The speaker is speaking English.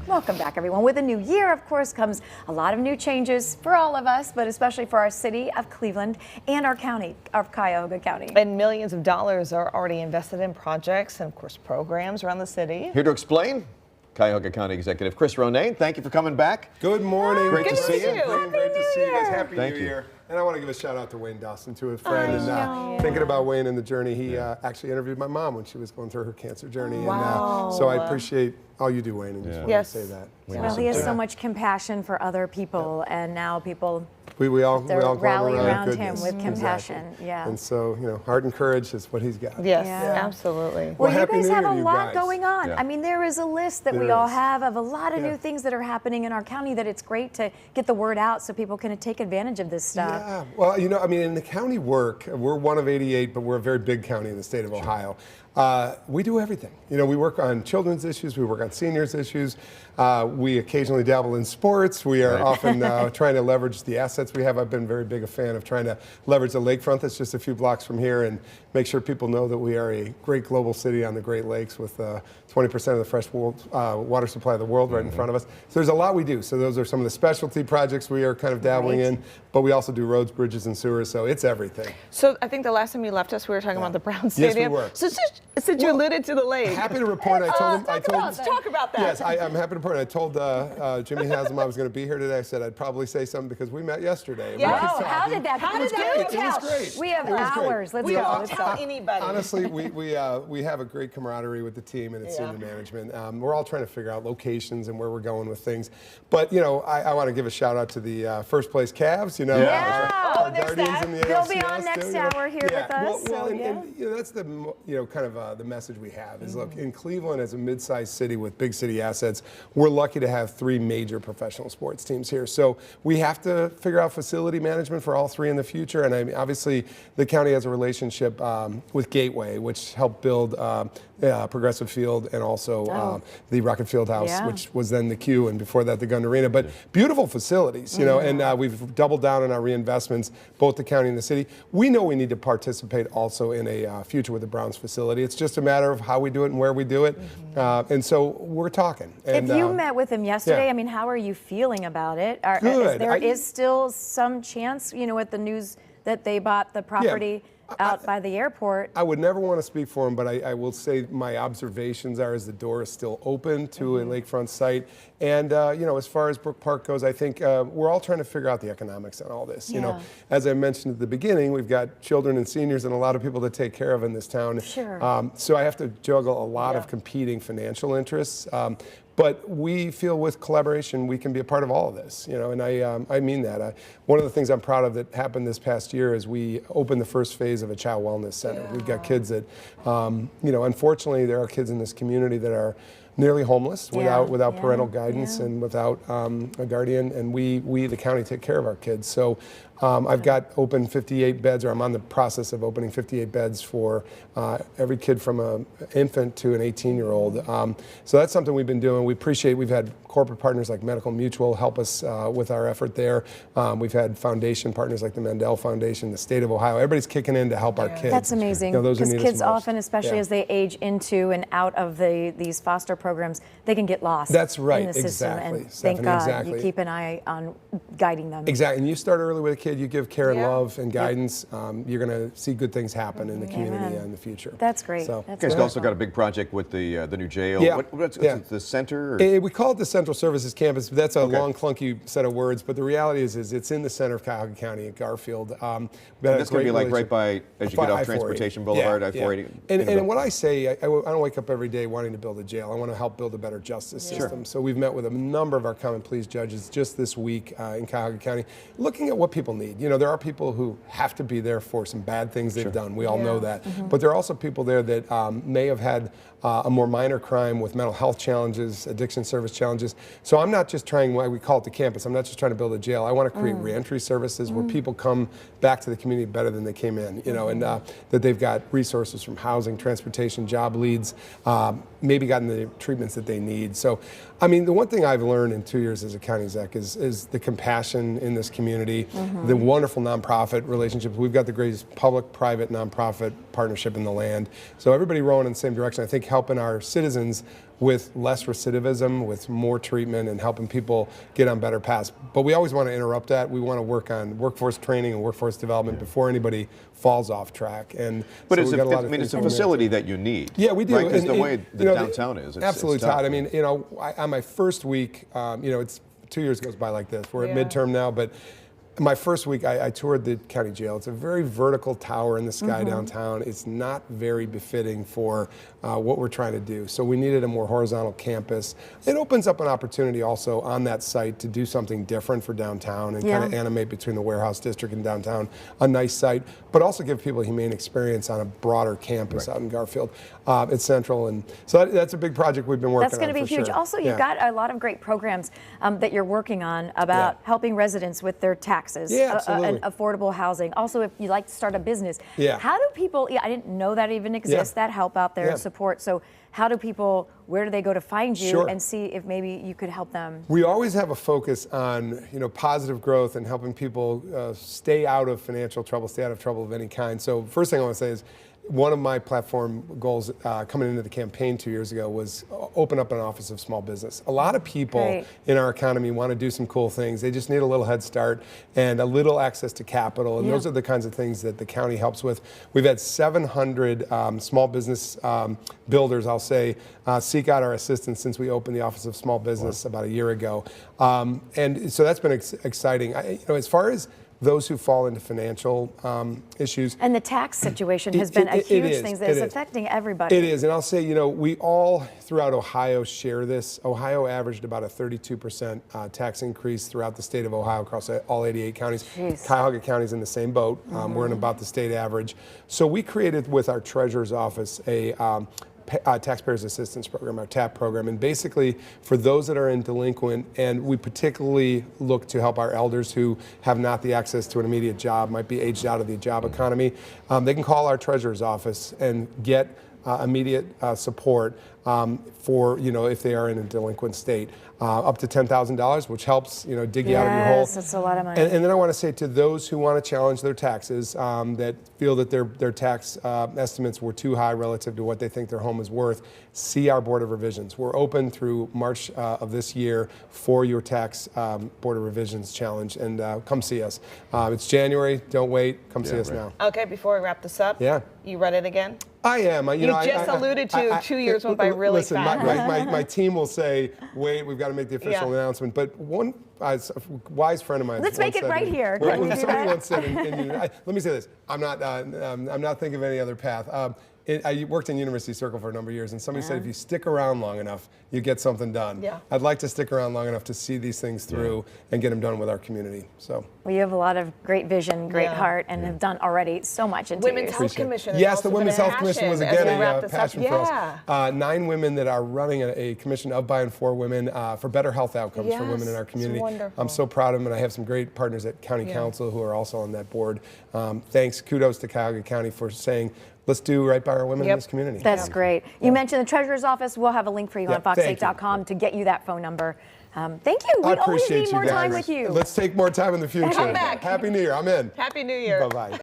Welcome back, everyone. With a new year, of course, comes a lot of new changes for all of us, but especially for our city of Cleveland and our county of Cuyahoga County. And millions of dollars are already invested in projects and, of course, programs around the city. Here to explain, Cuyahoga County Executive Chris Ronayne. Thank you for coming back. Good morning. Great to see you. Great to see you guys. Happy Thank New you. Year. And I want to give a shout out to Wayne Dawson, to a friend. Thinking about Wayne and the journey, he actually interviewed my mom when she was going through her cancer journey. Wow. And so I appreciate all you do, Wayne, and just wanted to say that. Well, he has so much compassion for other people, and now people we all rally around goodness. him with compassion. Exactly. Yeah. And so, you know, heart and courage is what he's got. Yes, Yeah. absolutely. Well, you Happy guys New have Year a to you lot guys. going on. Yeah. I mean, there is a list that we all have of a lot of new things that are happening in our county that it's great to get the word out so people can take advantage of this stuff. Yeah, well, you know, I mean, in the county work, we're one of 88, but we're a very big county in the state of Ohio. We do everything. You know, we work on children's issues, we work on seniors issues, we occasionally dabble in sports, we are often trying to leverage the assets we have. I've been very big a fan of trying to leverage the Lakefront that's just a few blocks from here and make sure people know that we are a great global city on the Great Lakes with 20% of the fresh water supply of the world right in front of us. So there's a lot we do. So those are some of the specialty projects we are kind of dabbling in, but we also do roads, bridges, and sewers, so it's everything. So I think the last time you left us, we were talking about the Brown Stadium. Yes, we were. So since you alluded to the lake. Happy to report, Let's talk about that. Yes, I'm happy to report. I told Jimmy Haslam I was going to be here today. I said I'd probably say something because we met yesterday. Yeah. Oh, how did that go? It was great. We have It was great. hours. Let's We go. don't tell anybody. Honestly, we have a great camaraderie with the team and its senior management. We're all trying to figure out locations and where we're going with things. But, you know, I want to give a shout out to the first place Cavs, you know. Our Guardians in the They'll be ALCS on next too, you know. hour here with us. Well, and, you know, that's the, you know, kind of the message we have is, look, in Cleveland as a mid-sized city with big city assets, we're lucky to have 3 major professional sports teams here. So we have to figure out facility management for all 3 in the future. And I mean, obviously, the county has a relationship with Gateway, which helped build Progressive Field and also the Rocket Field House, which was then the Q, and before that the Gun Arena. But beautiful facilities, you know, and we've doubled down on our reinvestments, both the county and the city. We know we need to participate also in a future with the Browns facility. It's just a matter of how we do it and where we do it. And so we're talking. And, if you met with him yesterday, I mean, how are you feeling about it? Good. There is still some chance, you know, with the news that they bought the property out by the airport. I would never want to speak for him, but I will say my observations are as the door is still open to a lakefront site. And, you know, as far as Brook Park goes, I think we're all trying to figure out the economics on all this. You know, as I mentioned at the beginning, we've got children and seniors and a lot of people to take care of in this town. Sure. So I have to juggle a lot of competing financial interests. But we feel with collaboration, we can be a part of all of this, you know, and I mean that. One of the things I'm proud of that happened this past year is we opened the first phase of a child wellness center. We've got kids that, you know, unfortunately, there are kids in this community that are nearly homeless without parental guidance and without a guardian, and we, the county, take care of our kids. So I've got open 58 beds, or I'm on the process of opening 58 beds for every kid from an infant to an 18-year-old. So that's something we've been doing. We appreciate, we've had corporate partners like Medical Mutual help us with our effort there. We've had foundation partners like the Mandel Foundation, the state of Ohio. Everybody's kicking in to help our kids. That's amazing, You know, because kids often, especially as they age into and out of these foster programs, they can get lost. That's right, in the system. exactly, And thank Stephanie, God exactly. you keep an eye on guiding them. Exactly, and you start early with a kid, you give care and love and guidance, you're going to see good things happen in the community in the future. That's great. So, That's You guys wonderful. also got a big project with the new jail. Yeah. What's the center? Or? We call it the Central Services Campus, but that's a long, clunky set of words. But the reality is it's in the center of Cuyahoga County at Garfield. That's going to be like right by, as you get off Transportation Boulevard, I-480. And what I say, I don't wake up every day wanting to build a jail. I want to help build a better justice system. So we've met with a number of our common pleas judges just this week in Cuyahoga County, looking at what people need. You know, there are people who have to be there for some bad things they've done. We all know that. But there are also people there that may have had a more minor crime with mental health challenges, addiction service challenges. So I'm not just trying, why we call it the campus, I'm not just trying to build a jail. I want to create reentry services where people come back to the community better than they came in, you know, and that they've got resources from housing, transportation, job leads, maybe gotten the treatments that they need. So, I mean, the one thing I've learned in 2 years as a county exec is the compassion in this community, the wonderful nonprofit relationships. We've got the greatest public-private nonprofit partnership in the land. So everybody rowing in the same direction. I think helping our citizens with less recidivism, with more treatment, and helping people get on better paths. But we always want to interrupt that. We want to work on workforce training and workforce development before anybody falls off track. And but so it's, we've got a lot of it's a facility that you need. Yeah, we do. Right? Because And the way the downtown is. Absolutely, it's tough. Todd. I mean, on my first week, it's 2 years goes by like this. We're at midterm now, but my first week, I toured the county jail. It's a very vertical tower in the sky downtown. It's not very befitting for what we're trying to do. So we needed a more horizontal campus. It opens up an opportunity also on that site to do something different for downtown and kind of animate between the warehouse district and downtown. A nice site, but also give people a humane experience on a broader campus out in Garfield. It's central, and so that's a big project we've been working on. That's going to be huge. Sure. Also, you've got a lot of great programs that you're working on about helping residents with their taxes, and affordable housing. Also, if you like to start a business, how do people, I didn't know that even exists, that help out there and support. So how do people, where do they go to find you and see if maybe you could help them? We always have a focus on, positive growth and helping people stay out of financial trouble, stay out of trouble of any kind. So first thing I want to say is, one of my platform goals coming into the campaign 2 years ago was open up an office of small business. A lot of people in our economy want to do some cool things. They just need a little head start and a little access to capital. And those are the kinds of things that the county helps with. We've had 700 small business builders, I'll say, seek out our assistance since we opened the Office of Small Business about a year ago. And so that's been exciting. As far as those who fall into financial issues. And the tax situation has been a huge thing that is affecting everybody. It is, and I'll say, we all throughout Ohio share this. Ohio averaged about a 32% tax increase throughout the state of Ohio across all 88 counties. Cuyahoga County is in the same boat. We're in about the state average. So we created with our treasurer's office a Taxpayers Assistance Program, our TAP program, and basically for those that are in delinquent, and we particularly look to help our elders who have not the access to an immediate job, might be aged out of the job economy, they can call our treasurer's office and get immediate support for, if they are in a delinquent state, up to $10,000, which helps, dig you out of your hole. Yes, that's a lot of money. And then I want to say to those who want to challenge their taxes, that feel that their tax estimates were too high relative to what they think their home is worth, see our Board of Revisions. We're open through March of this year for your tax Board of Revisions challenge, and come see us. It's January. Don't wait. Come see us now. Okay, before we wrap this up, you read it again? I am. You just alluded to 2 years went by really fast. My team will say, wait, we've got to make the official announcement. But one wise friend of mine. Let's make it right here. Somebody once said, let me say this, I'm not thinking of any other path. I worked in University Circle for a number of years, and somebody said if you stick around long enough, you get something done. I'd like to stick around long enough to see these things through and get them done with our community. So. Well, you have a lot of great vision, great heart, and have done already so much in 2 years. Women's Health Commission. Yes, the Women's Health Commission was again a passion for us. 9 women that are running a commission of, by, and for women for better health outcomes for women in our community. I'm so proud of them, and I have some great partners at County Council who are also on that board. Thanks, kudos to Cuyahoga County for saying, let's do right by our women in this community. That's great. You mentioned the treasurer's office. We'll have a link for you on fox8.com to get you that phone number. Thank you. We always need more time with you. Let's take more time in the future. Come back. Happy New Year. I'm in. Happy New Year. Bye-bye.